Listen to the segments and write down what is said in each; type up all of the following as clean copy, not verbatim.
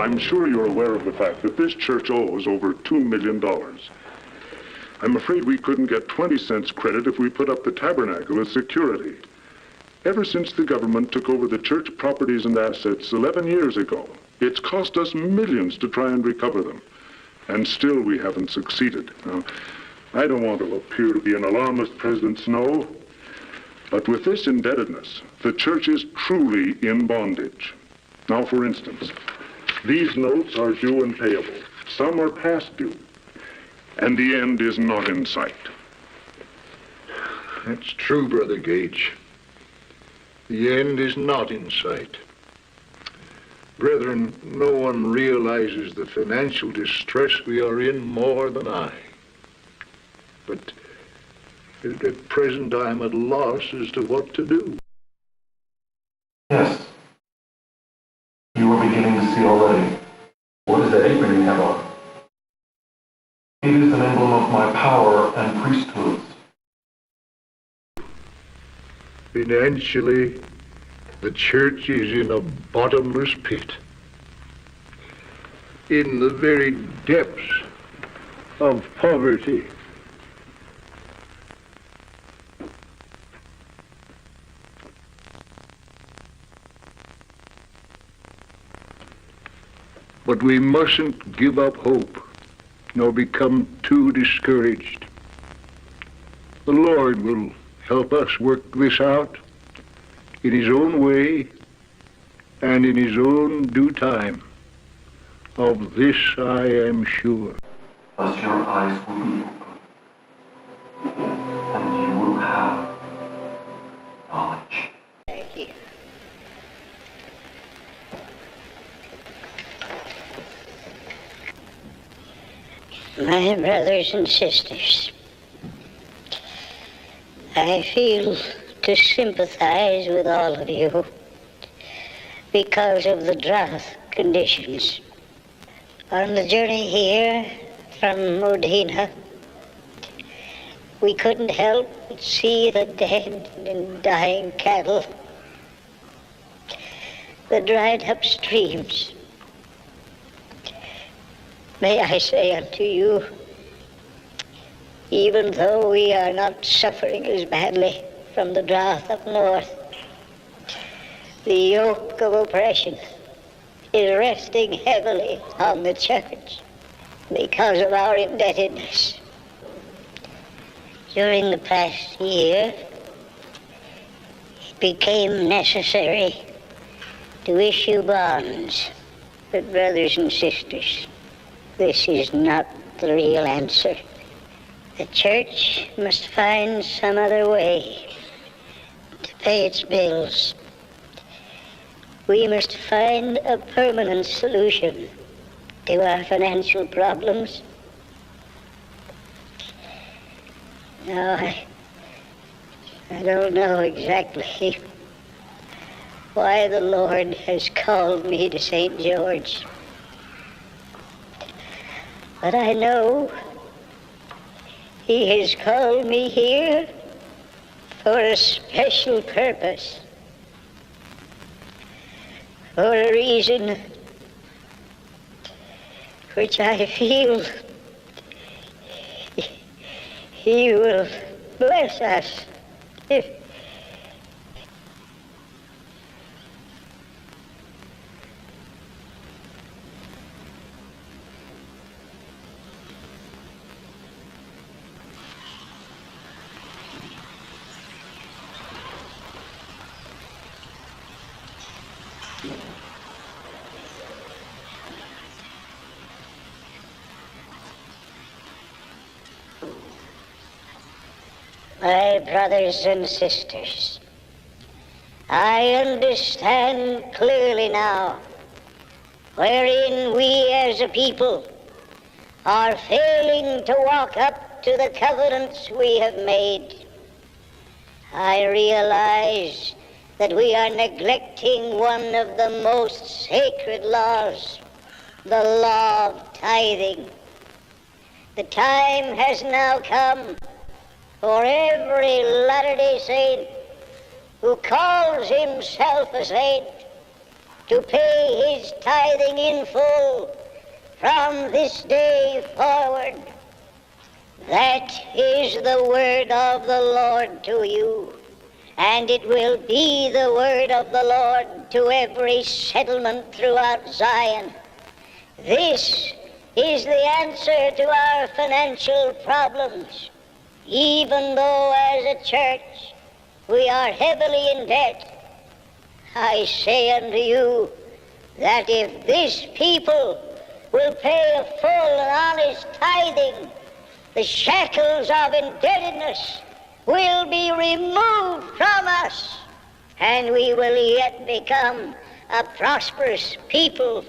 I'm sure you're aware of the fact that this church owes over $2 million. I'm afraid we couldn't get 20 cents credit if we put up the tabernacle as security. Ever since the government took over the church properties and assets 11 years ago, it's cost us millions to try and recover them. And still we haven't succeeded. Now, I don't want to appear to be an alarmist, President Snow, but with this indebtedness, the church is truly in bondage. Now, for instance, these notes are due and payable. Some are past due. And the end is not in sight. That's true, Brother Gage. The end is not in sight. Brethren, no one realizes the financial distress we are in more than I. But at present I am at loss as to what to do. Yes. You are beginning to see already. What is the apron you have on? It is an emblem of my power and priesthood. Financially, the church is in a bottomless pit. In the very depths of poverty. But we mustn't give up hope, nor become too discouraged. The Lord will help us work this out in His own way and in His own due time. Of this I am sure. Thus your eyes will be open, and you will have knowledge. Thank you. My brothers and sisters, I feel to sympathize with all of you because of the drought conditions. On the journey here from Modena, we couldn't help but see the dead and dying cattle, the dried up streams. May I say unto you, even though we are not suffering as badly from the drought up north, the yoke of oppression is resting heavily on the church because of our indebtedness. During the past year, it became necessary to issue bonds. But brothers and sisters, this is not the real answer. The church must find some other way to pay its bills. We must find a permanent solution to our financial problems. Now, I don't know exactly why the Lord has called me to St. George. But I know He has called me here for a special purpose, for a reason which I feel He will bless us if my brothers and sisters, I understand clearly now wherein we as a people are failing to walk up to the covenants we have made. I realize that we are neglecting one of the most sacred laws, the law of tithing. The time has now come for every Latter-day Saint who calls himself a saint to pay his tithing in full from this day forward. That is the word of the Lord to you, and it will be the word of the Lord to every settlement throughout Zion. This is the answer to our financial problems, even though as a church we are heavily in debt. I say unto you that if this people will pay a full and honest tithing, the shackles of indebtedness will be removed from us, and we will yet become a prosperous people.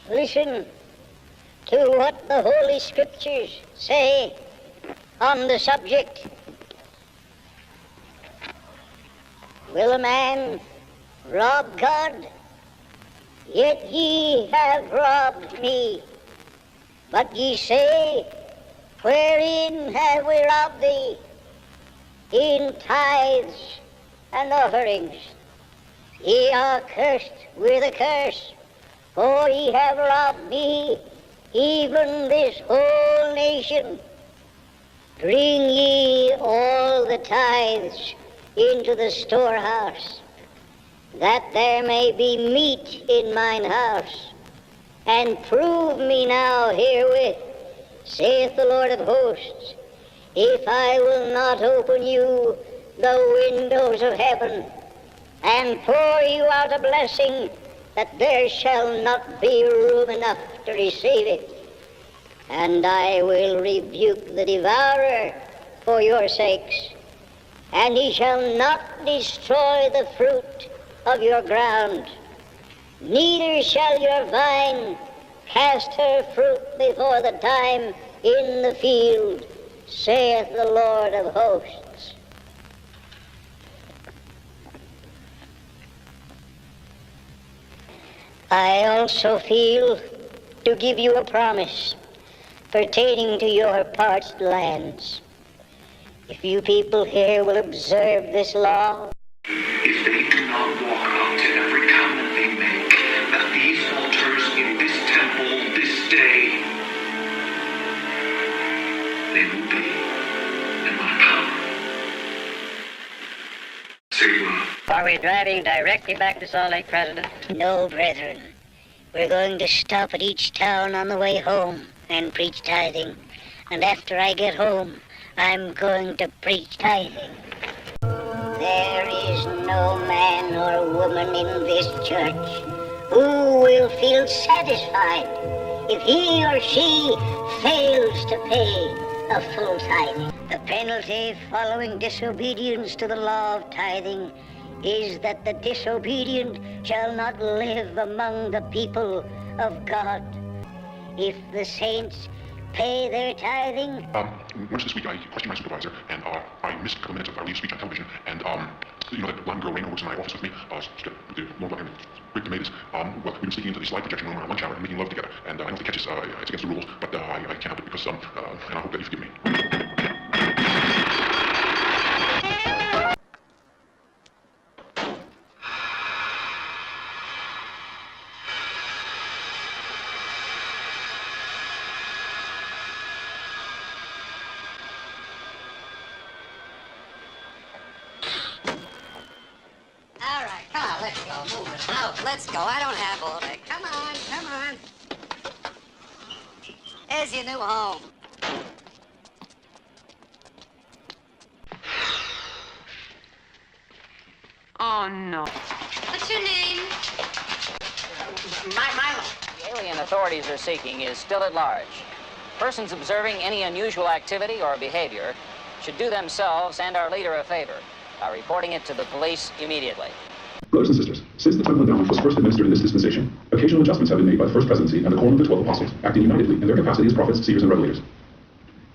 Listen to what the Holy Scriptures say on the subject. Will a man rob God? Yet ye have robbed me. But ye say, wherein have we robbed thee? In tithes and offerings. Ye are cursed with a curse, for ye have robbed me, even this whole nation. Bring ye all the tithes into the storehouse, that there may be meat in mine house. And prove me now herewith, saith the Lord of hosts, if I will not open you the windows of heaven, and pour you out a blessing, that there shall not be room enough to receive it. And I will rebuke the devourer for your sakes, and he shall not destroy the fruit of your ground, neither shall your vine cast her fruit before the time in the field, saith the Lord of hosts. I also feel to give you a promise pertaining to your parched lands. If you people here will observe this law, if they do not walk up to every covenant they make, that these altars in this temple this day, they will be in my power. Say, Are we driving directly back to Salt Lake, President? no, brethren. We're going to stop at each town on the way home and preach tithing. And after I get home, I'm going to preach tithing. There is no man or woman in this church who will feel satisfied if he or she fails to pay a full tithing. The penalty following disobedience to the law of tithing is that the disobedient shall not live among the people of God. If the saints pay their tithing... Much this week I questioned my supervisor, and I missed a couple minutes of our leave speech on television, and you know that blonde girl Raina works in my office with me, the Lord Black and Rick Tomatoes. Well, we were sneaking into the slide projection room in our lunch hour and making love together, and I don't think it catches, it's against the rules, but I can't help it because, and I hope that you forgive me. Let's go. I don't have all day. Come on, come on. There's your new home. Oh, no. What's your name? Milo. The alien authorities are seeking is still at large. Persons observing any unusual activity or behavior should do themselves and our leader a favor by reporting it to the police immediately. Brothers and sisters, since the temple endowment was first administered in this dispensation, occasional adjustments have been made by the First Presidency and the Quorum of the 12 Apostles, acting unitedly in their capacity as prophets, seers, and revelators.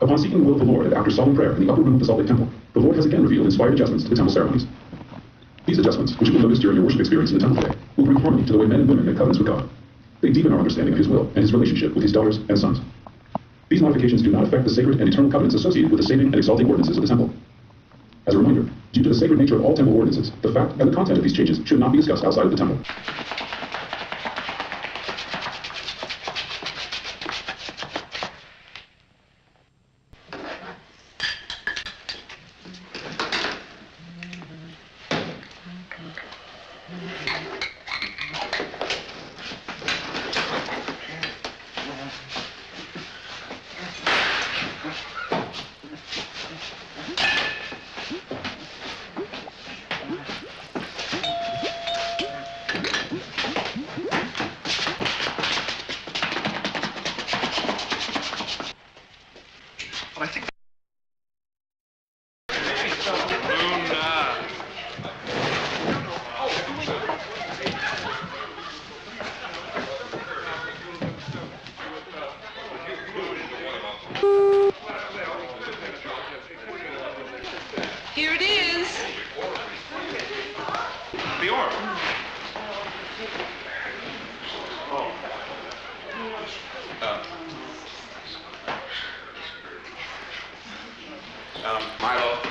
Upon seeking the will of the Lord and after solemn prayer in the upper room of the Salt Lake Temple, the Lord has again revealed inspired adjustments to the temple ceremonies. These adjustments, which you will notice during your worship experience in the temple today, will bring harmony to the way men and women make covenants with God. They deepen our understanding of His will and His relationship with His daughters and sons. These modifications do not affect the sacred and eternal covenants associated with the saving and exalting ordinances of the temple. As a reminder, Due to the sacred nature of all temple ordinances, the fact and the content of these changes should not be discussed outside of the temple. Here it is. The orb. Milo.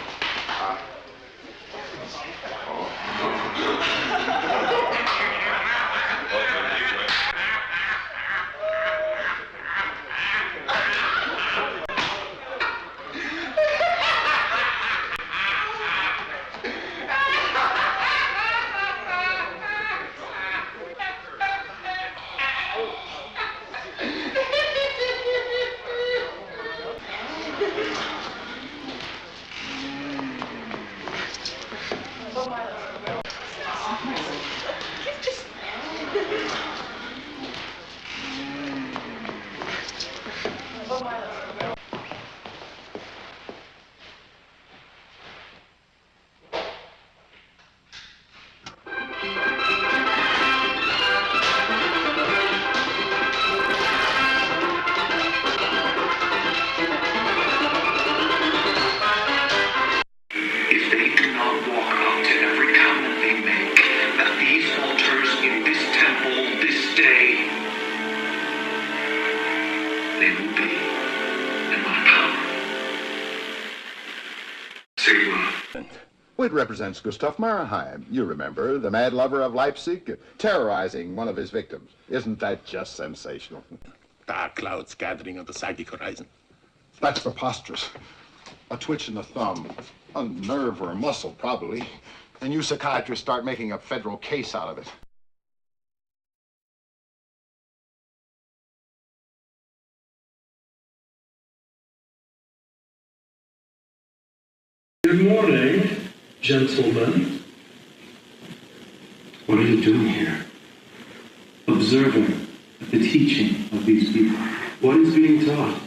It represents Gustav Mannheim, you remember, the mad lover of Leipzig, terrorizing one of his victims. Isn't that just sensational? Dark clouds gathering on the psychic horizon. That's preposterous. A twitch in the thumb, a nerve or a muscle, probably. And you psychiatrists start making a federal case out of it. Good morning, gentlemen. What are you doing here? Observing the teaching of these people. What is being taught?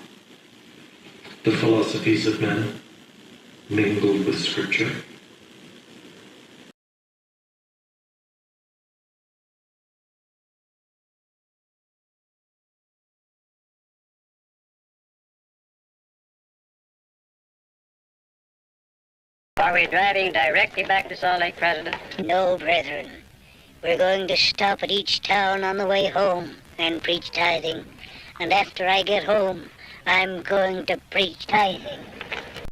The philosophies of men, mingled with scripture. Are we driving directly back to Salt Lake, President? No, brethren. We're going to stop at each town on the way home and preach tithing. And after I get home, I'm going to preach tithing.